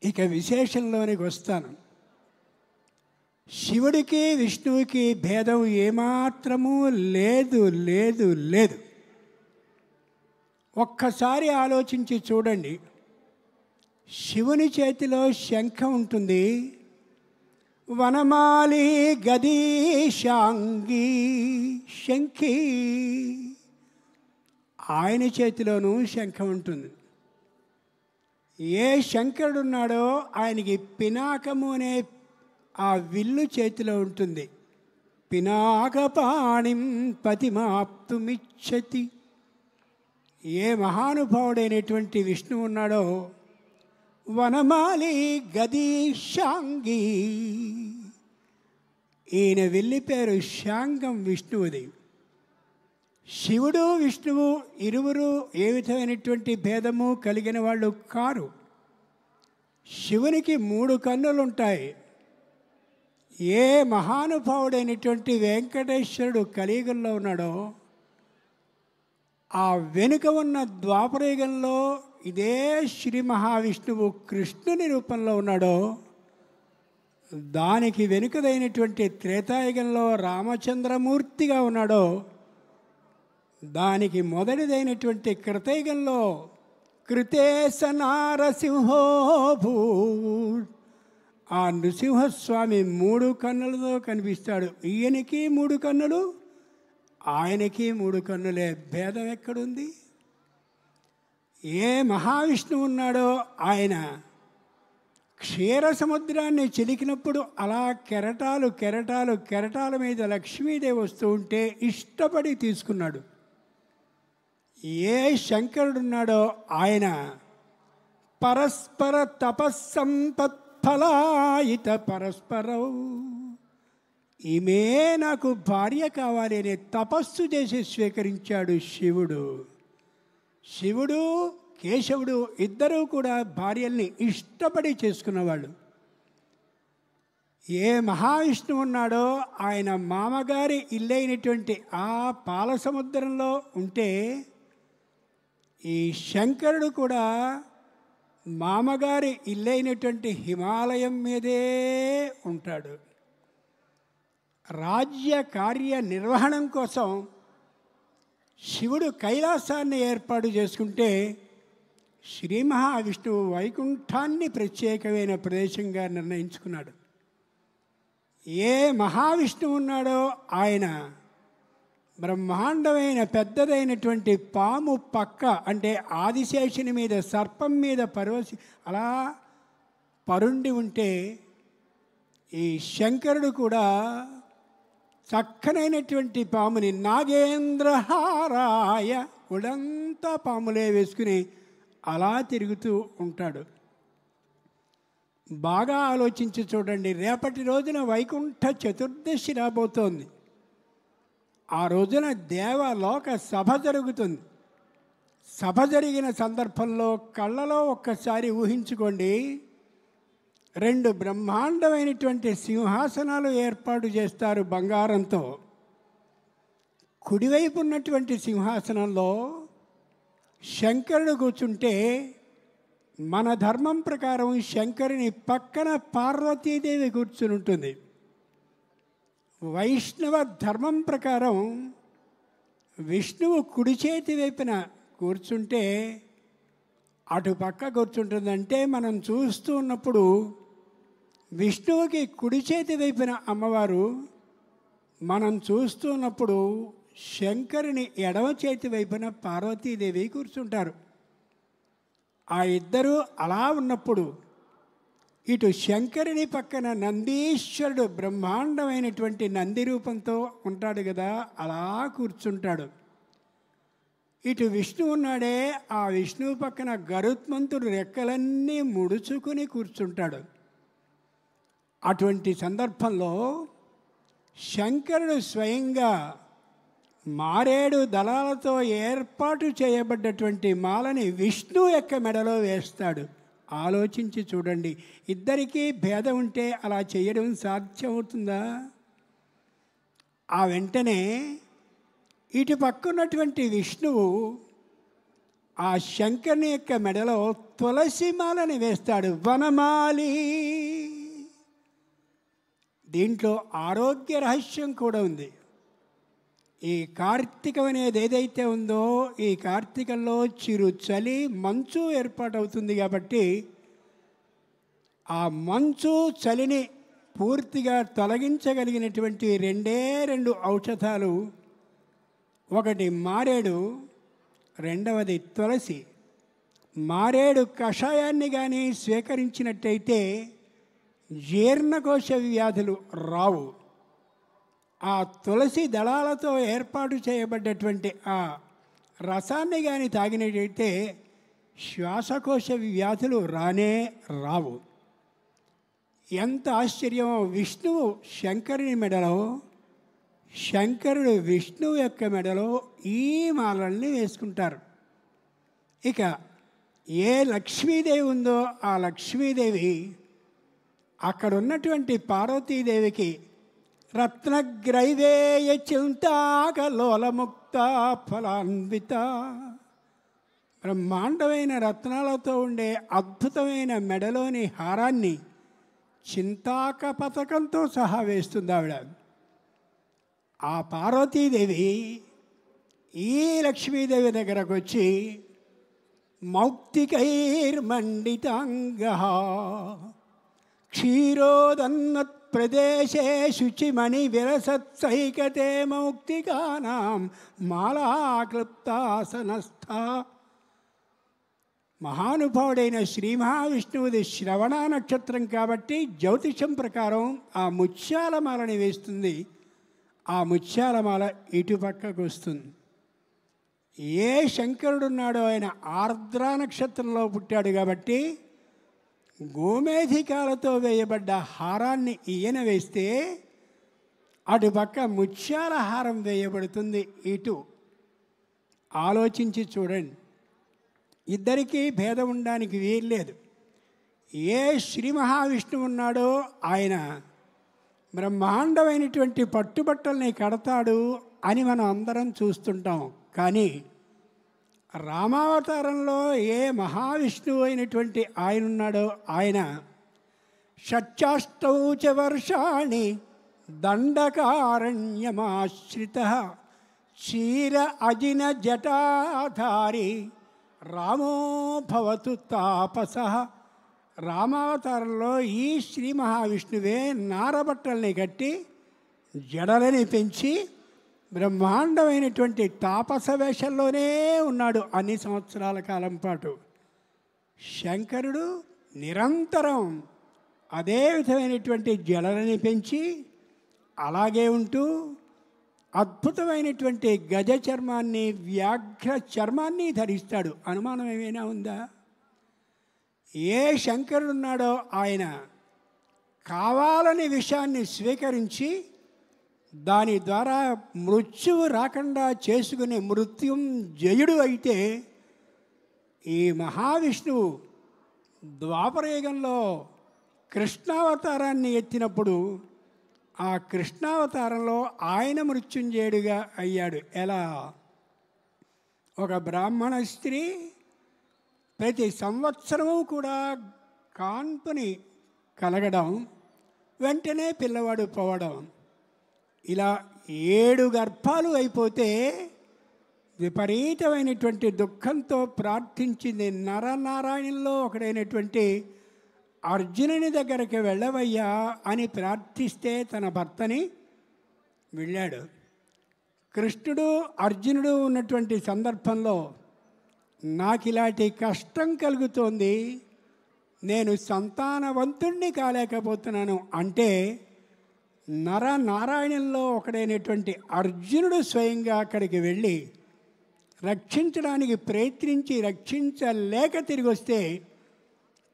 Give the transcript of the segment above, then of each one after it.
ఇక విశేషంలోనికి వస్తాను. శివుడికి విష్ణువుకి భేదం ఏమాత్రమూ లేదు లేదు లేదు. ఒక్కసారి ఆలోచించి చూడండి. శివుని చేతిలో శంఖం ఉంటుంది, వనమాలి గదీ శాంగి శంఖి. ఆయన చేతిలోనూ శంఖం ఉంటుంది. ఏ శంకరుడున్నాడో ఆయనకి పినాకము అనే ఆ విల్లు చేతిలో ఉంటుంది. పినాకపాణిం పతిమాప్తుమిచ్చతి. ఏ మహానుభావుడైనటువంటి విష్ణువు ఉన్నాడో వనమాలి గదీ శాంగి, ఈయన విల్లి పేరు శాంగం విష్ణువుది. శివుడు విష్ణువు ఇరువురు ఏ విధమైనటువంటి భేదము కలిగిన వాళ్ళు కారు. శివునికి 3 కన్నులుంటాయి. ఏ మహానుభావుడైనటువంటి వెంకటేశ్వరుడు కలియుగంలో ఉన్నాడో ఆ వెనుక ఉన్న ద్వాపరయుగంలో ఇదే శ్రీ మహావిష్ణువు కృష్ణుని రూపంలో ఉన్నాడో, దానికి వెనుకదైనటువంటి త్రేతాయుగంలో రామచంద్రమూర్తిగా ఉన్నాడో, దానికి మొదటిదైనటువంటి కృతయుగంలో కృతేశ నారసింహో భూ, ఆ నృసింహస్వామి 3 కన్నులతో కనిపిస్తాడు. ఈయనకి 3 కన్నులు, ఆయనకి 3 కన్నులే. భేదం ఎక్కడుంది? ఏ మహావిష్ణువు ఉన్నాడో ఆయన క్షీర సముద్రాన్ని చిలికినప్పుడు అలా కెరటాలు కెరటాలు కెరటాల మీద లక్ష్మీదేవి వస్తూ ఉంటే ఇష్టపడి తీసుకున్నాడు. ఏ శంకరుడున్నాడో ఆయన పరస్పర తపస్సంపత్ఫలాయిత పరస్పరం, ఈమె నాకు భార్య కావాలి అనే తపస్సు చేసి స్వీకరించాడు శివుడు. శివుడు కేశవుడు ఇద్దరూ కూడా భార్యల్ని ఇష్టపడి చేసుకున్నవాళ్ళు. ఏ మహావిష్ణువు ఉన్నాడో ఆయన మామగారి ఇల్లైనటువంటి ఆ పాల సముద్రంలో ఉంటే, ఈ శంకరుడు కూడా మామగారి ఇల్లైనటువంటి హిమాలయం మీదే ఉంటాడు. రాజ్య కార్య నిర్వహణం కోసం శివుడు కైలాసాన్ని ఏర్పాటు చేసుకుంటే, శ్రీ మహావిష్ణువు వైకుంఠాన్ని ప్రత్యేకమైన ప్రదేశంగా నిర్ణయించుకున్నాడు. ఏ మహావిష్ణువు ఉన్నాడో ఆయన బ్రహ్మాండమైన పెద్దదైనటువంటి పాము పక్క, అంటే ఆదిశేషుని మీద సర్పం మీద అలా పరుండి ఉంటే, ఈ శంకరుడు కూడా చక్కనైనటువంటి పాముని నాగేంద్రహారాయ, ఉడంతా పాములే వేసుకుని అలా తిరుగుతూ ఉంటాడు. బాగా ఆలోచించి చూడండి. రేపటి రోజున వైకుంఠ చతుర్దశి రాబోతోంది. ఆ రోజున దేవలోక సభ జరుగుతుంది. సభ జరిగిన సందర్భంలో కళ్ళలో ఒక్కసారి ఊహించుకోండి, 2 బ్రహ్మాండమైనటువంటి సింహాసనాలు ఏర్పాటు చేస్తారు బంగారంతో. కుడివైపు ఉన్నటువంటి సింహాసనంలో శంకరుడు కూర్చుంటే, మన ధర్మం ప్రకారం శంకరుని పక్కన పార్వతీదేవి కూర్చుని ఉంటుంది. వైష్ణవ ధర్మం ప్రకారం విష్ణువు కుడి చేతి వైపున కూర్చుంటే అటు పక్క కూర్చుంటుందంటే, మనం చూస్తూ ఉన్నప్పుడు విష్ణువుకి కుడి చేతి వైపున అమ్మవారు, మనం చూస్తూ ఉన్నప్పుడు శంకరుని ఎడమ చేతి వైపున పార్వతీదేవి కూర్చుంటారు. ఆ ఇద్దరు అలా ఉన్నప్పుడు ఇటు శంకరుని పక్కన నందీశ్వరుడు బ్రహ్మాండమైనటువంటి నంది రూపంతో ఉంటాడు కదా, అలా కూర్చుంటాడు. ఇటు విష్ణువు ఉన్నాడే, ఆ విష్ణువు పక్కన గరుత్మంతుడు రెక్కలన్నీ ముడుచుకుని కూర్చుంటాడు. అటువంటి సందర్భంలో శంకరుడు స్వయంగా మారేడు దళాలతో ఏర్పాటు చేయబడ్డటువంటి మాలని విష్ణువు యొక్క మెడలో వేస్తాడు. ఆలోచించి చూడండి. ఇద్దరికీ భేదం ఉంటే అలా చేయడం సాధ్యమవుతుందా? ఆ వెంటనే ఇటు పక్కన్నటువంటి విష్ణువు ఆ శంకరుని యొక్క మెడలో తులసిమాలని వేస్తాడు. వనమాలి. దీంట్లో ఆరోగ్య రహస్యం కూడా ఉంది. ఈ కార్తీకం అనేది ఏదైతే ఉందో, ఈ కార్తీకంలో చిరు చలి మంచు ఏర్పాటవుతుంది కాబట్టి ఆ మంచు చలిని పూర్తిగా తొలగించగలిగినటువంటి రెండు ఔషధాలు, ఒకటి మారేడు, రెండవది తులసి. మారేడు కషాయాన్ని కానీ స్వీకరించినట్టయితే జీర్ణకోశ వ్యాధులు రావు. ఆ తులసి దళాలతో ఏర్పాటు చేయబడ్డటువంటి ఆ రసాన్ని కానీ తాగినట్టయితే శ్వాసకోశ వ్యాధులు రానే రావు. ఎంత ఆశ్చర్యమో! విష్ణువు శంకరుని మెడలో, శంకరుడు విష్ణువు యొక్క మెడలో ఈ మాలల్ని వేసుకుంటారు. ఇక ఏ లక్ష్మీదేవి ఉందో ఆ లక్ష్మీదేవి అక్కడ ఉన్నటువంటి పార్వతీదేవికి రత్నగ్రైవేయ చింతాకలోలముక్త ఫలాన్విత, బ్రహ్మాండమైన రత్నాలతో ఉండే అద్భుతమైన మెడలోని హారాన్ని చింతాక పథకంతో సహా వేస్తుంది ఆవిడ. ఆ పార్వతీదేవి ఈ లక్ష్మీదేవి దగ్గరకు వచ్చి మౌక్తికైర్మండితాంగ క్షీరోదన్నత్ ప్రదేశే శుచిమణి విరసత్సైకతే మౌక్తికానాం మాలాక్లుప్తాసనస్థ. మహానుభావుడైన శ్రీ మహావిష్ణువుది శ్రవణ నక్షత్రం కాబట్టి జ్యోతిషం ప్రకారం ఆ ముత్యాలమాలని వేస్తుంది. ఆ ముత్యాలమాల ఇటుపక్కకు వస్తుంది. ఏ శంకరుడున్నాడో ఆయన ఆర్ద్ర నక్షత్రంలో పుట్టాడు కాబట్టి గోమేధికాలతో వేయబడ్డ హారాన్ని ఈయన వేస్తే అటుపక్క ముత్యాల హారం వేయబడుతుంది. ఇటు ఆలోచించి చూడండి. ఇద్దరికీ భేదం ఉండడానికి వీల్లేదు. ఏ శ్రీ మహావిష్ణువు ఉన్నాడో ఆయన బ్రహ్మాండమైనటువంటి పట్టుబట్టల్ని కడతాడు అని మనం అందరం చూస్తుంటాం. కానీ రామావతారంలో ఏ మహావిష్ణువు అయినటువంటి ఆయన ఉన్నాడో ఆయన షట్చాష్టౌచ వర్షాణి దండకారణ్యమాశ్రిత క్షీర అజిన జటాధారి రామో భవతు తాపస. రామావతారంలో ఈ శ్రీ మహావిష్ణువే నారబట్టల్ని కట్టి జడలని పెంచి బ్రహ్మాండమైనటువంటి తాపస వేషంలోనే ఉన్నాడు అన్ని సంవత్సరాల కాలం పాటు. శంకరుడు నిరంతరం అదే విధమైనటువంటి జడలని పెంచి అలాగే ఉంటూ అద్భుతమైనటువంటి గజ చర్మాన్ని, వ్యాఘ్ర చర్మాన్ని ధరిస్తాడు. అనుమానం ఏమైనా ఉందా? ఏ శంకరుడున్నాడో ఆయన కావాలని విషయాన్ని స్వీకరించి దాని ద్వారా మృత్యువు రాకుండా చేసుకునే మృత్యుంజయుడు అయితే, ఈ మహావిష్ణువు ద్వాపరయుగంలో కృష్ణావతారాన్ని ఎత్తినప్పుడు ఆ కృష్ణావతారంలో ఆయన మృత్యుంజయుడిగా అయ్యాడు. ఎలా? ఒక బ్రాహ్మణ స్త్రీ ప్రతి సంవత్సరము కూడా కాన్పుని కలగడం, వెంటనే పిల్లవాడు పోవడం, ఇలా 7 గర్భాలు అయిపోతే విపరీతమైనటువంటి దుఃఖంతో ప్రార్థించింది. నరనారాయణుల్లో ఒకడైనటువంటి అర్జునుని దగ్గరికి వెళ్ళవయ్యా అని ప్రార్థిస్తే తన భర్తని వెళ్ళాడు. కృష్ణుడు అర్జునుడు ఉన్నటువంటి సందర్భంలో నాకు ఇలాంటి కష్టం కలుగుతోంది, నేను సంతానవంతుణ్ణి కాలేకపోతున్నాను అంటే నరనారాయణుల్లో ఒకడైనటువంటి అర్జునుడు స్వయంగా అక్కడికి వెళ్ళి రక్షించడానికి ప్రయత్నించి రక్షించలేక తిరిగి వస్తే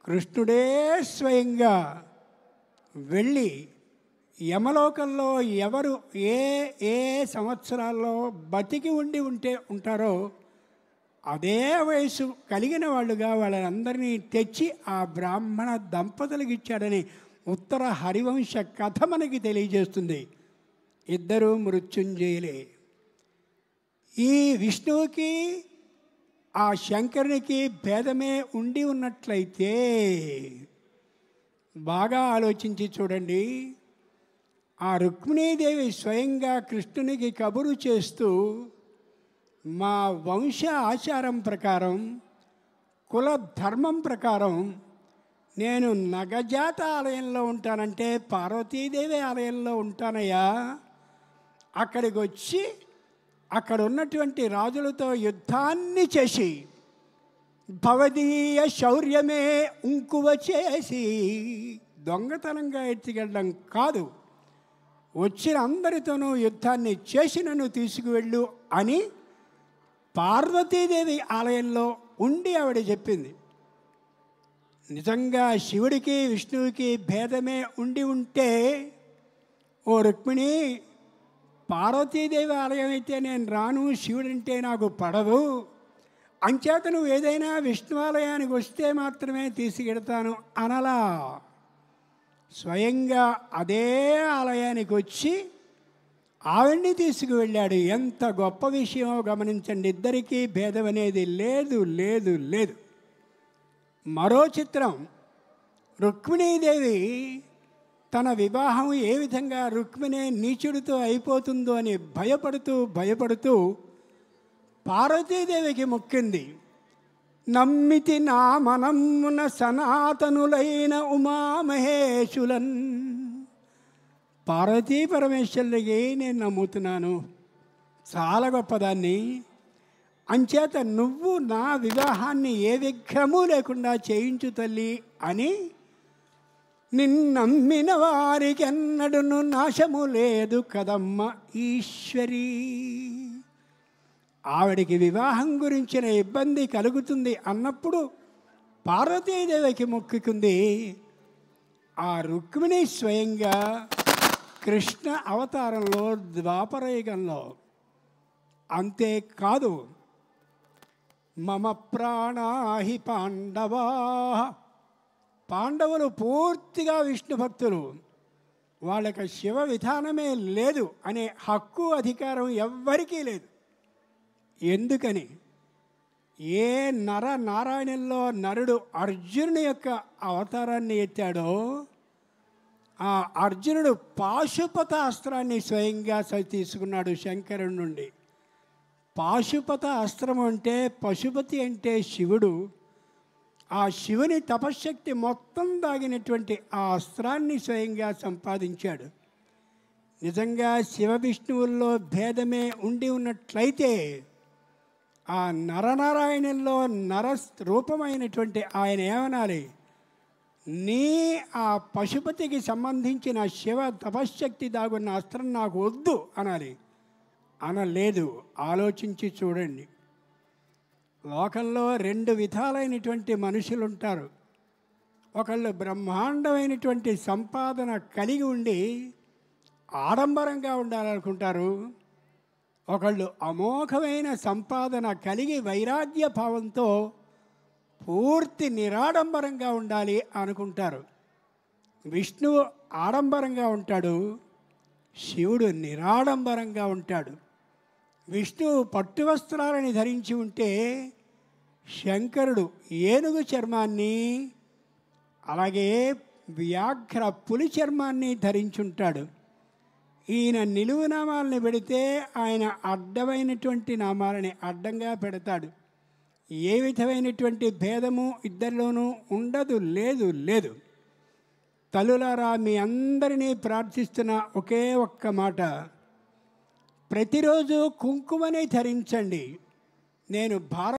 కృష్ణుడే స్వయంగా వెళ్ళి యమలోకంలో ఎవరు ఏ ఏ సంవత్సరాల్లో బతికి ఉంటారో అదే వయసు కలిగిన వాళ్ళుగా వాళ్ళందరినీ తెచ్చి ఆ బ్రాహ్మణ దంపతులకు ఇచ్చాడని ఉత్తర హరివంశ కథ మనకి తెలియజేస్తుంది. ఇద్దరు మృత్యుంజయులే. ఈ విష్ణువుకి ఆ శంకరునికి భేదమే ఉండి ఉన్నట్లయితే బాగా ఆలోచించి చూడండి. ఆ రుక్మిణీదేవి స్వయంగా కృష్ణునికి కబురు చేస్తూ, మా వంశ ఆచారం ప్రకారం, కుల ధర్మం ప్రకారం నేను నగజాత ఆలయంలో ఉంటానంటే పార్వతీదేవి ఆలయంలో ఉంటానయ్యా. అక్కడికి వచ్చి అక్కడ ఉన్నటువంటి రాజులతో యుద్ధాన్ని చేసి భవదీయ శౌర్యమే ఉంకువ చేసి, దొంగతనంగా ఎత్తుకెళ్ళడం కాదు, వచ్చిన అందరితోనూ యుద్ధాన్ని చేసి నన్ను తీసుకువెళ్ళు అని పార్వతీదేవి ఆలయంలో ఉండి ఆవిడ చెప్పింది. నిజంగా శివుడికి విష్ణువుకి భేదమే ఉండి ఉంటే, ఓ రుక్మిణి, పార్వతీదేవి ఆలయం అయితే నేను రాను, శివుడంటే నాకు పడదు, అంచేత నువ్వు ఏదైనా విష్ణు ఆలయానికి వస్తే మాత్రమే తీసుకెడతాను అనలా. స్వయంగా అదే ఆలయానికి వచ్చి ఆవిడ్ని తీసుకువెళ్ళాడు. ఎంత గొప్ప విషయమో గమనించండి. ఇద్దరికీ భేదం అనేది లేదు లేదు లేదు. మరో చిత్రం, రుక్మిణీదేవి తన వివాహం ఏ విధంగా రుక్మిణి నీచుడితో అయిపోతుందో అని భయపడుతూ పార్వతీదేవికి మొక్కింది. నమ్మితి నా మనమ్మున సనాతనులైన ఉమామహేశులన్. పార్వతీ పరమేశ్వరుడికి నేను నమ్ముతున్నాను, చాలా గొప్పదాన్ని, అంచేత నువ్వు నా వివాహాన్ని ఏ విఘ్నము లేకుండా చేయించు తల్లి అని, నిన్నమ్మిన వారికెన్నడును నాశము లేదు కదమ్మ ఈశ్వరీ. ఆవిడికి వివాహం గురించిన ఇబ్బంది కలుగుతుంది అన్నప్పుడు పార్వతీదేవికి మొక్కుకుంది. ఆ రుక్మిణి స్వయంగా కృష్ణ అవతారంలో, ద్వాపరయుగంలో. అంతేకాదు, మమ ప్రాణాహి పాండవా, పాండవులు పూర్తిగా విష్ణు భక్తులు, వాళ్ళకి శివ విధానమే లేదు అనే హక్కు అధికారం ఎవ్వరికీ లేదు. ఎందుకని? ఏ నారాయణంలో నరుడు అర్జునుని యొక్క అవతారాన్ని ఎత్తాడో, ఆ అర్జునుడు పాశుపత అస్త్రాన్ని స్వయంగా తీసుకున్నాడు శంకరుడి నుండి. పాశుపత అస్త్రం అంటే, పశుపతి అంటే శివుడు. ఆ శివుని తపశ్శక్తి మొత్తం దాగినటువంటి ఆ అస్త్రాన్ని స్వయంగా సంపాదించాడు. నిజంగా శివ విష్ణువుల్లో భేదమే ఉండి ఉన్నట్లయితే, ఆ నరనారాయణంలో నర రూపమైనటువంటి ఆయన ఏమనాలి? నీ ఆ పశుపతికి సంబంధించిన శివ తపశ్శక్తి దాగున్న అస్త్రం నాకు వద్దు అనాలి. అనలేదు. ఆలోచించి చూడండి. లోకంలో రెండు విధాలైనటువంటి మనుషులు ఉంటారు. ఒకళ్ళు బ్రహ్మాండమైనటువంటి సంపాదన కలిగి ఉండి ఆడంబరంగా ఉండాలనుకుంటారు. ఒకళ్ళు అమోఘమైన సంపాదన కలిగి వైరాగ్య భావంతో పూర్తి నిరాడంబరంగా ఉండాలి అనుకుంటారు. విష్ణువు ఆడంబరంగా ఉంటాడు, శివుడు నిరాడంబరంగా ఉంటాడు. విష్ణువు పట్టు వస్త్రాలని ధరించి ఉంటే, శంకరుడు ఏనుగు చర్మాన్ని, అలాగే వ్యాఘ్ర పులి చర్మాన్ని ధరించుంటాడు. ఈయన నిలువు నామాలని పెడితే ఆయన అడ్డమైనటువంటి నామాలని అడ్డంగా పెడతాడు. ఏ విధమైనటువంటి భేదము ఇద్దరిలోనూ ఉండదు, లేదు లేదు. తల్లులారా, మీ అందరినీ ప్రార్థిస్తున్న ఒకే ఒక్క మాట, ప్రతిరోజు కుంకుమని ధరించండి. నేను